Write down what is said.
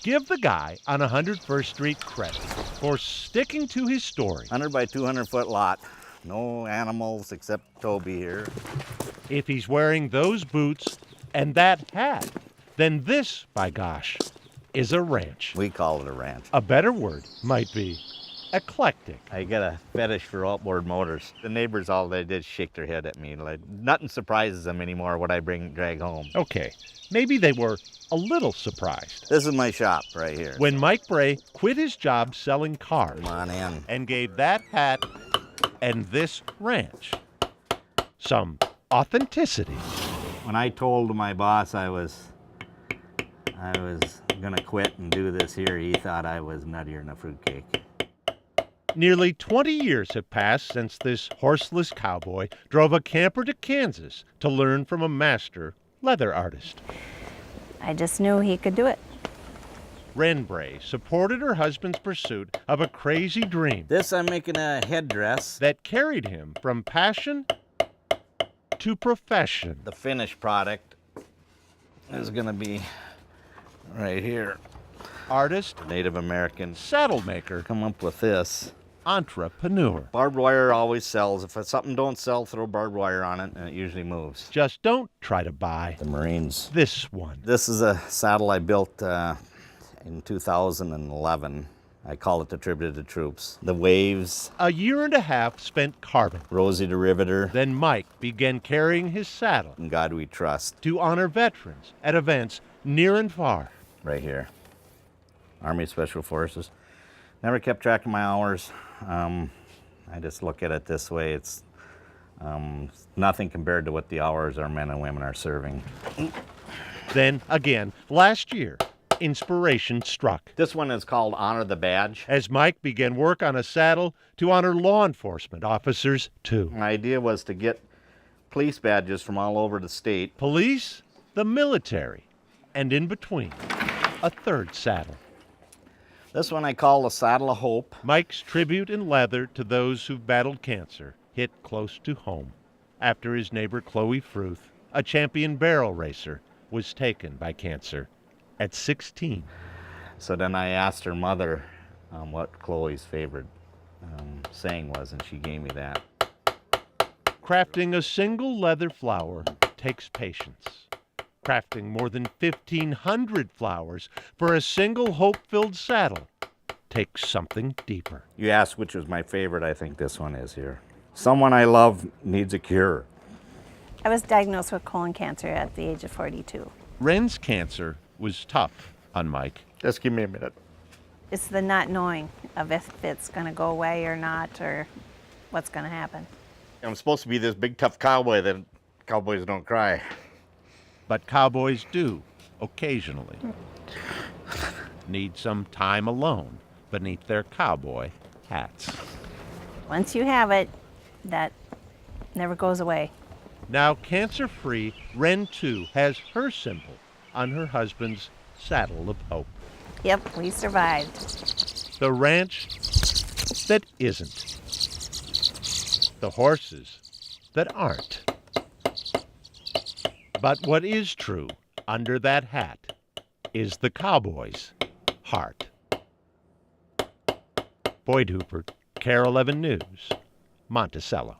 Give the guy on 101st Street credit for sticking to his story. 100 by 200 foot lot. No animals except Toby here. If he's wearing those boots and that hat, then this, by gosh, is a ranch. We call it a ranch. A better word might be eclectic. I got a fetish for outboard motors. The neighbors, all they did shake their head at me. Like, nothing surprises them anymore what I drag home. Okay, maybe they were a little surprised This is my shop right here. when Mike Bray quit his job selling cars Come on in. and gave that hat and this ranch some authenticity. When I told my boss I was gonna quit and do this here, he thought I was nuttier than a fruitcake. Nearly 20 years have passed since this horseless cowboy drove a camper to Kansas to learn from a master leather artist. I just knew he could do it. Wren Bray supported her husband's pursuit of a crazy dream This, I'm making a headdress. that carried him from passion to profession. The finished product is gonna be right here. Artist, Native Americans saddle maker, come up with this. entrepreneur. Barbed wire always sells. If something don't sell, throw barbed wire on it and it usually moves. Just don't try to buy The Marines. this one. This is a saddle I built in 2011. I call it the Tribute to the Troops. The waves, A year and a half spent carving. Rosie the Riveter, Then Mike began carrying his saddle In God We Trust, to honor veterans at events near and far. right here. Army Special Forces. Never kept track of my hours. I just look at it this way. It's nothing compared to what the hours our men and women are serving. Then again, last year, inspiration struck This one is called Honor the Badge. as Mike began work on a saddle to honor law enforcement officers too. My idea was to get police badges from all over the state. Police, the military, and in between, a third saddle. This one I call the Saddle of Hope. Mike's tribute in leather to those who've battled cancer hit close to home after his neighbor Chloe Fruth, a champion barrel racer, was taken by cancer at 16. So then I asked her mother what Chloe's favorite saying was, and she gave me that. Crafting a single leather flower takes patience. Crafting more than 1,500 flowers for a single hope-filled saddle takes something deeper. You asked which was my favorite. I think this one is here. Someone I love needs a cure. I was diagnosed with colon cancer at the age of 42. Wren's cancer was tough on Mike. Just give me a minute. It's the not knowing of if it's going to go away or not, or what's going to happen. I'm supposed to be this big tough cowboy that cowboys don't cry. But cowboys do, occasionally, need some time alone beneath their cowboy hats. Once you have it, that never goes away. Now cancer-free, Wren too has her symbol on her husband's saddle of hope. Yep, we survived. The ranch that isn't. The horses that aren't. But what is true under that hat is the cowboy's heart. Boyd Hooper, KARE 11 News, Monticello.